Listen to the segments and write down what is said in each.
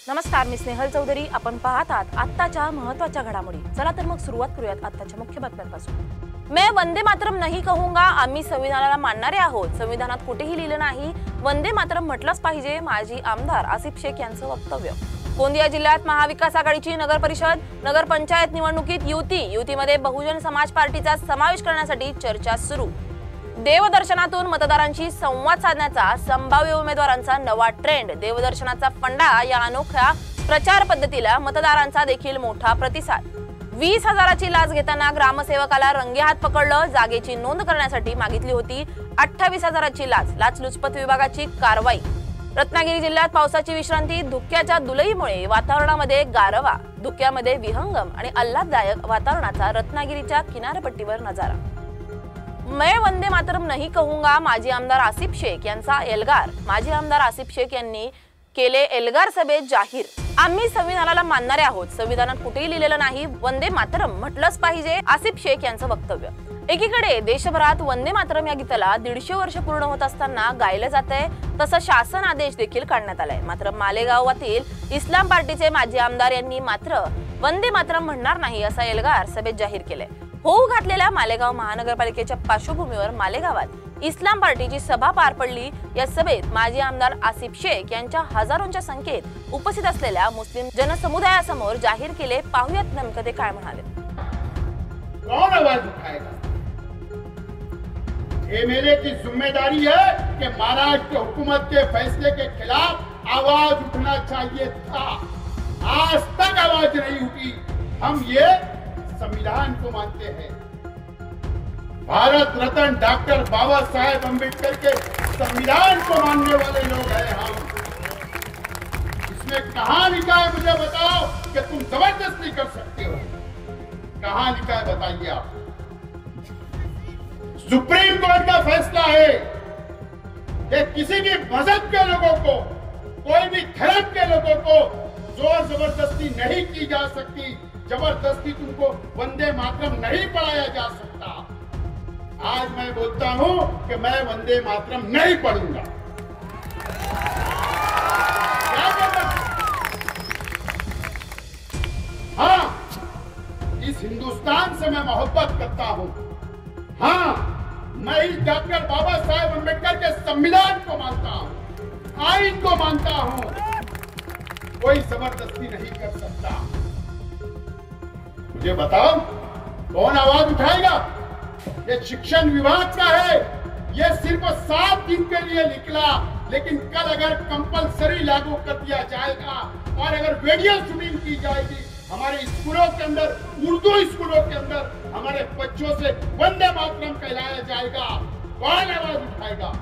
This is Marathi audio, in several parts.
नमस्कार, मी स्नेहल चौधरी. आपण पाहत आहात आत्ताच्या महत्त्वाच्या घडामोडी. चला तर मग सुरुवात करूयात आत्ताच्या मुख्य बातम्यांपासून. मैं वंदे मातरम नहीं कहूंगा, आम्ही संविधानाला मानणारे आहोत. संविधानात कुठेही लिहिलं नाही वंदे मातरम म्हटलंच पाहिजे, माजी आमदार आसिफ शेख यांचं वक्तव्य. गोंदिया जिल्ह्यात महाविकास आघाडीची नगर परिषद नगर पंचायत निवडणुकीत युतीमध्ये बहुजन समाज पार्टीचा समावेश करण्यासाठी चर्चा सुरू. देवदर्शनातून मतदारांशी संवाद साधण्याचा संभाव्य उमेदवारांचा नवा ट्रेंड. देवदर्शनाचा फंडा या अनोख्या प्रचार पद्धतीला मतदारांचा देखील मोठा प्रतिसाद. 20,000ची लाच घेताना ग्रामसेवकाला रंगेहात पकडलं. जागेची नोंद करण्यासाठी मागितली होती 28,000ची लाचलुचपत विभागाची कारवाई. रत्नागिरी जिल्ह्यात पावसाची विश्रांती. धुक्याच्या दुलईमुळे वातावरणामध्ये गारवा. धुक्यामध्ये विहंगम आणि आल्हाददायक वातावरणाचा रत्नागिरीच्या किनारपट्टीवर नजारा. मैं वंदे मातरम नहीं कहूंगा, माजी आमदार आसिफ शेख यांचा एल्गार. माजी आमदार आसिफ शेख यांनी केले एल्गार सभेत जाहीर. आम्ही संविधानाला मानणारे आहोत. संविधानात कुठेही लिहिलेलं नाही वंदे मातरम म्हटलंच पाहिजे, आसिफ शेख यांचं वक्तव्य. एकीकडे देशभरात वंदे मातरम या गीताला 150 वर्ष पूर्ण होत असताना गायलं जातंय, तसं शासन आदेश देखील काढण्यात आलाय. मात्र मालेगावातील इस्लाम पार्टीचे माजी आमदार यांनी मात्र वंदे मातरम म्हणणार नाही असा एल्गार सभेत जाहीर केलाय. होऊ घातलेल्या मालेगाव महानगरपालिकेच्या पार्श्वभूमीवर मालेगावात इस्लाम पार्टीची सभा पार पडली. या सभेत माजी आमदार आसिफ शेख यांच्या हजारोंच्या संख्येत उपस्थित असलेल्या मुस्लिम जनसमुदायासमोर जाहीर केले. पाहूयात नेमकं ते काय म्हणाले. कौन आवाज उठाएगा? एमएलए की जिम्मेदारी है कि महाराष्ट्र हुकूमत के फैसले के खिलाफ आवाज उठना चाहिए था. आज तक आवाज नहीं उठी. हम ये संविधान को मानते हैं. भारत रत्न डॉक्टर बाबा साहेब अम्बेडकर के संविधान को मानने वाले लोग हैं हम. इसमें कहां लिखा है मुझे बताओ कि तुम जबरदस्ती कर सकते हो? कहां लिखा है बताइए आप. सुप्रीम कोर्ट का फैसला है कि किसी भी मजहब के लोगों को, कोई भी धर्म के लोगों को जोर जबरदस्ती नहीं की जा सकती. जबरदस्ती तुमको वंदे मातरम नहीं पढ़ाया जा सकता. आज मैं बोलता हूं कि मैं वंदे मातरम नहीं पढ़ूंगा. क्या करना? हाँ, इस हिंदुस्तान से मैं मोहब्बत करता हूं. हाँ, मैं इस डॉक्टर बाबा साहेब अम्बेडकर के संविधान को मानता हूं, आइन को मानता हूं. कोई जबरदस्ती नहीं कर सकता. मुझे बताओ कौन आवाज उठाएगा? ये शिक्षण विभाग का है. ये सिर्फ 7 दिन के लिए निकला, लेकिन कल अगर कंपलसरी लागू कर दिया जाएगा और अगर वीडियो शूटिंग की जाएगी हमारे स्कूलों के अंदर, उर्दू स्कूलों के अंदर हमारे बच्चों से वंदे मातरम कहलाया जाएगा, कौन आवाज उठाएगा?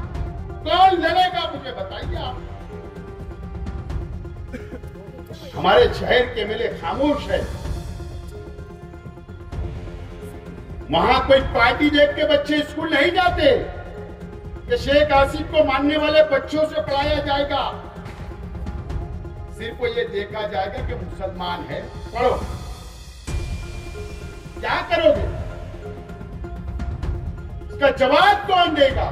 कौन लड़ेगा? मुझे बताइए आप. हमारे शहर के एमएलए खामोश है. वहां कोई पार्टी देख के बच्चे स्कूल नहीं जाते कि शेख आसिफ को मानने वाले बच्चों से पढ़ाया जाएगा. सिर्फ ये देखा जाएगा कि मुसलमान है, पढ़ो. क्या करोगे? इसका जवाब कौन देगा?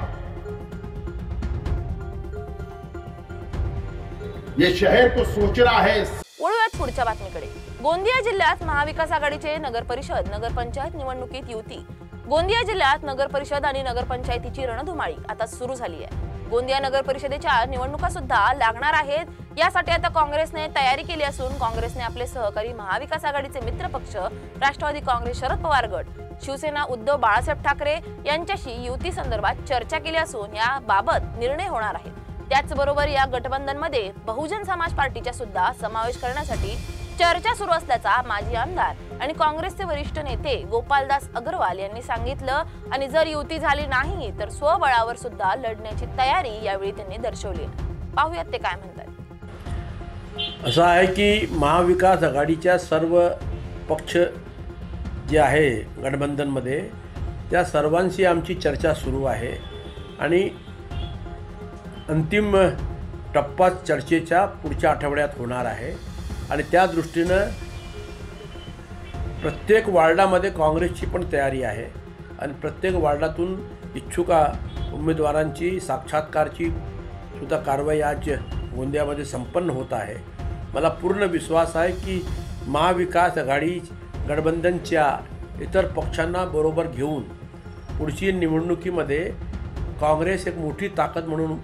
ये शहर को सोचना है. वळूयात पुढच्या बातमीकडे. गोंदिया जिल्ह्यात महाविकास आघाडीचे नगर परिषद नगर पंचायत निवडणुकीत युती. गोंदिया जिल्ह्यात नगर परिषद आणि नगर पंचायतीची रणधुमाळी आता सुरू झाली आहे. गोंदिया नगर परिषदेच्या निवडणुका सुद्धा लागणार आहेत. यासाठी आता काँग्रेसने तयारी केली असून काँग्रेसने आपले सहकारी महाविकास आघाडीचे मित्रपक्ष राष्ट्रवादी काँग्रेस, शरद पवार गट, शिवसेना उद्धव बाळासाहेब ठाकरे यांच्याशी युती संदर्भात चर्चा केली असून याबाबत निर्णय होणार आहे. त्याचबरोबर या गठबंधनमध्ये बहुजन समाज पार्टीचा सुद्धा समावेश करण्यासाठी चर्चा सुरू असल्याचा माजी आमदार आणि काँग्रेसचे वरिष्ठ नेते गोपालदास अग्रवाल यांनी सांगितलं. आणि जर युती झाली नाही तर स्वबळावर सुद्धा लढण्याची तयारी यावेळी त्यांनी दर्शवली. पाहूयात ते काय म्हणतात. असं आहे की महाविकास आघाडीच्या सर्व पक्ष जे आहे गठबंधनमध्ये त्या सर्वांशी आमची चर्चा सुरू आहे आणि अंतिम टप्पा चर्चेच्या पुढच्या आठवड्यात होणार आहे. आणि त्या दृष्टीनं प्रत्येक वार्डामध्ये काँग्रेसची पण तयारी आहे आणि प्रत्येक वार्डातून इच्छुक उमेदवारांची साक्षात्कारची सुद्धा कारवाई आज गोंदियामध्ये संपन्न होत आहे. मला पूर्ण विश्वास आहे की महाविकास आघाडी गठबंधनच्या इतर पक्षांना बरोबर घेऊन पुढची निवडणुकीमध्ये काँग्रेस एक मोठी ताकद म्हणून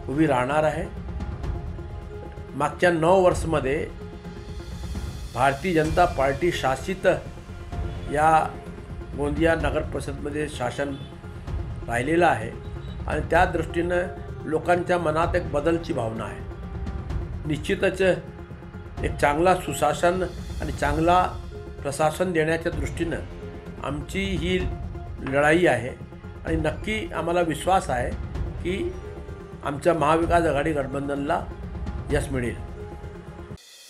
उभी राहणार आहे. मागच्या 9 वर्षामध्ये भारतीय जनता पार्टी शासित या गोंदिया नगर परिषदमध्ये शासन राहिलेलं आहे आणि त्या दृष्टीनं लोकांच्या मनात एक बदलची भावना आहे. निश्चितच एक चांगला सुशासन आणि चांगला प्रशासन देण्याच्या दृष्टीनं आमची ही लढाई आहे आणि नक्की आम्हाला विश्वास आहे की आमच्या महाविकास आघाडी गठबंधनला यश मिळेल.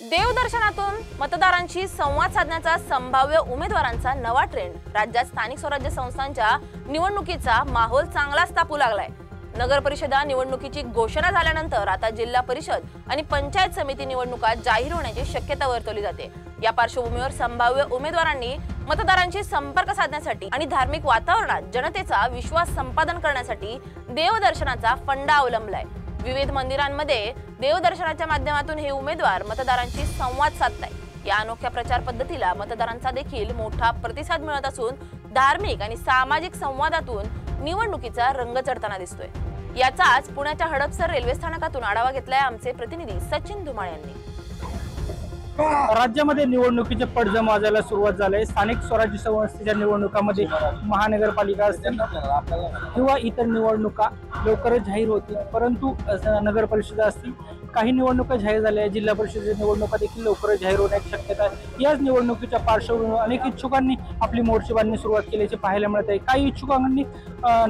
देवदर्शनातून मतदारांशी संवाद साधण्याचा संभाव्य उमेदवारांचा नवा ट्रेंड. राज्यात स्थानिक स्वराज्य संस्थांच्या निवडणुकीचा माहोल चांगलाच तापू लागलाय. नगर परिषदा निवडणुकीची घोषणा झाल्यानंतर आता जिल्हा परिषद आणि पंचायत समिती निवडणुका जाहीर होण्याची शक्यता वर्तवली जाते. या पार्श्वभूमीवर संभाव्य उमेदवारांनी मतदारांशी संपर्क साधण्यासाठी आणि धार्मिक वातावरणात जनतेचा विश्वास संपादन करण्यासाठी देवदर्शनाचा फंडा अवलंबलाय. विविध मंदिरांमध्ये देवदर्शनाच्या माध्यमातून हे उमेदवार मतदारांशी संवाद साधताय. या अनोख्या प्रचार पद्धतीला मतदारांचा देखील मोठा प्रतिसाद मिळत असून धार्मिक आणि सामाजिक संवादातून निवडणुकीचा रंग चढताना दिसतोय. याचाच पुण्याच्या हडपसर रेल्वे स्थानकातून आढावा घेतलाय आमचे प्रतिनिधी सचिन धुमाळ यांनी. राज्यामध्ये निवडणुकीचे पडजम वाजायला सुरुवात झाली. स्थानिक स्वराज्य संस्थेच्या निवडणुकांमध्ये महानगरपालिका असतील किंवा इतर निवडणुका लवकरच जाहीर होतील, परंतु नगर परिषदा असतील काही निवडणुका जाहीर झाल्या. जिल्हा परिषदेच्या निवडणुका देखील लवकरच जाहीर होण्याची शक्यता आहे. याच निवडणुकीच्या पार्श्वभूमीवर अनेक इच्छुकांनी आपली मोर्चे बांधणी सुरुवात केल्याचे पाहायला मिळत आहे. काही इच्छुकांनी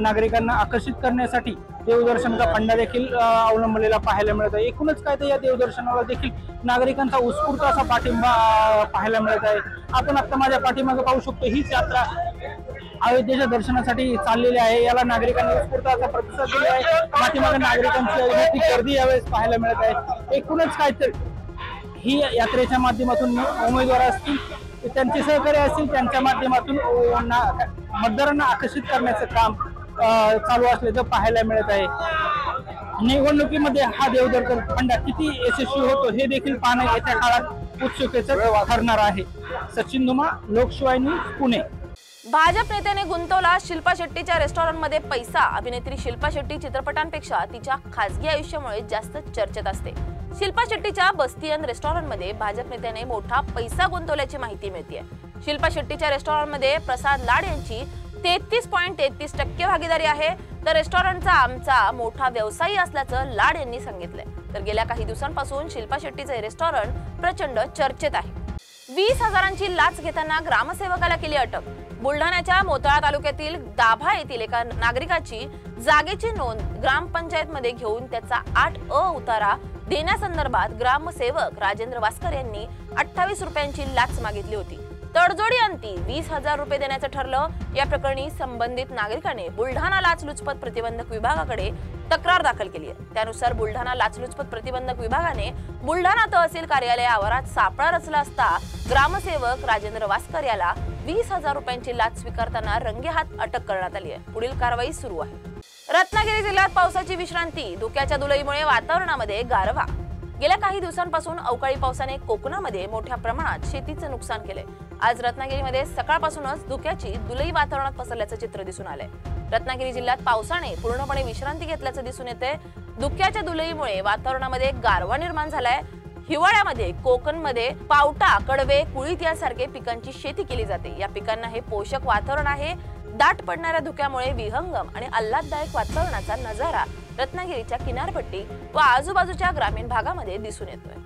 नागरिकांना आकर्षित करण्यासाठी देवदर्शनाचा फंडा देखील अवलंबलेला पाहायला मिळत आहे. एकूणच काय तर या देवदर्शनाला देखील नागरिकांचा उत्स्फूर्त असा पाठिंबा पाहायला मिळत आहे. आपण आता माझ्या पाठीमागे पाहू शकतो हीच यात्रा अयोध्येच्या दर्शनासाठी चाललेली आहे. याला नागरिकांनी उत्स्फूर्त असा प्रतिसाद दिला आहे. पाठीमागे नागरिकांची मोठी गर्दी यावेळेस पाहायला मिळत आहे. एकूणच काय तर ही यात्रेच्या माध्यमातून उमेदवार असतील त्यांचे सहकारी असतील त्यांच्या माध्यमातून मतदारांना आकर्षित करण्याचं काम चालू असल्याचं पाहायला मिळत आहे. निवडणुकीमध्ये हा देवदर्शन फंडा किती यशस्वी होतो हे देखील पाहणं येत्या काळात उत्सुकतेचं ठरणार आहे. सचिन धुमाळ, लोकशिवाय न्यूज, पुणे. भाजप नेत्याने गुंतवला शिल्पा शेट्टीच्या रेस्टॉरंटमध्ये पैसा. अभिनेत्री शिल्पा शेट्टी चित्रपटांपेक्षा तिच्या खासगी आयुष्यामुळे जास्त चर्चेत असते. शिल्पा शेट्टीच्या बस्तियन रेस्टॉरंटमध्ये भाजप नेत्याने मोठा पैसा गुंतवल्याची माहिती मिळते. शिल्पा शेट्टीच्या रेस्टॉरंटमध्ये प्रसाद लाड यांची 33.33% भागीदारी आहे. तर रेस्टॉरंटचा आमचा मोठा व्यवसायी असल्याचं लाड यांनी सांगितलंय. तर गेल्या काही दिवसांपासून शिल्पा शेट्टीचे रेस्टॉरंट प्रचंड चर्चेत आहे. 20,000ची लाच घेताना ग्रामसेवकाला केली अटक. बुलढाण्याच्या मोताळा तालुक्यातील दाभा येथील एका नागरिकाची जागेची नोंद ग्रामपंचायतमध्ये घेऊन त्याचा 8A उतारा देण्यासंदर्भात ग्रामसेवक राजेंद्र वास्कर यांनी 28 रुपयांची लाच मागितली होती. तडजोडी अंती 20,000 रुपये देण्याचं ठरलं. या प्रकरणी संबंधित नागरिकाने बुलढाणा लाचलुचपत प्रतिबंधक विभागाकडे तक्रार दाखल केली आहे. त्यानुसार बुलढाणा लाचलुचपत प्रतिबंधक विभागाने बुलढाणा तहसील कार्यालय आवारात सापळा रचला असता ग्रामसेवक राजेंद्र वास्कर याला 20,000 रुपयांची लाच स्वीकारताना रंगेहात अटक करण्यात आली आहे. पुढील कारवाई सुरू आहे. रत्नागिरी जिल्ह्यात पावसाची विश्रांती. धुक्याच्या दुलईमुळे वातावरणामध्ये गारवा. गेल्या काही दिवसांपासून अवकाळी पावसाने कोकणामध्ये मोठ्या प्रमाणात शेतीचं नुकसान केलंय. आज रत्नागिरीमध्ये सकाळपासूनच धुक्याची दुलई वातावरणात पसरल्याचं चित्र दिसून आलंय. रत्नागिरी जिल्ह्यात पावसाने पूर्णपणे विश्रांती घेतल्याचं दिसून येतंय. धुक्याच्या दुलईमुळे वातावरणामध्ये गारवा निर्माण झालाय. हिवाळ्यामध्ये कोकणमध्ये पावटा, कडवे, कुळीत यासारखे पिकांची शेती केली जाते. या पिकांना हे पोषक वातावरण आहे. दाट पडणाऱ्या धुक्यामुळे विहंगम आणि आल्हाददायक वातावरणाचा नजारा रत्नागिरीच्या किनारपट्टी व आजूबाजूच्या ग्रामीण भागामध्ये दिसून येतोय.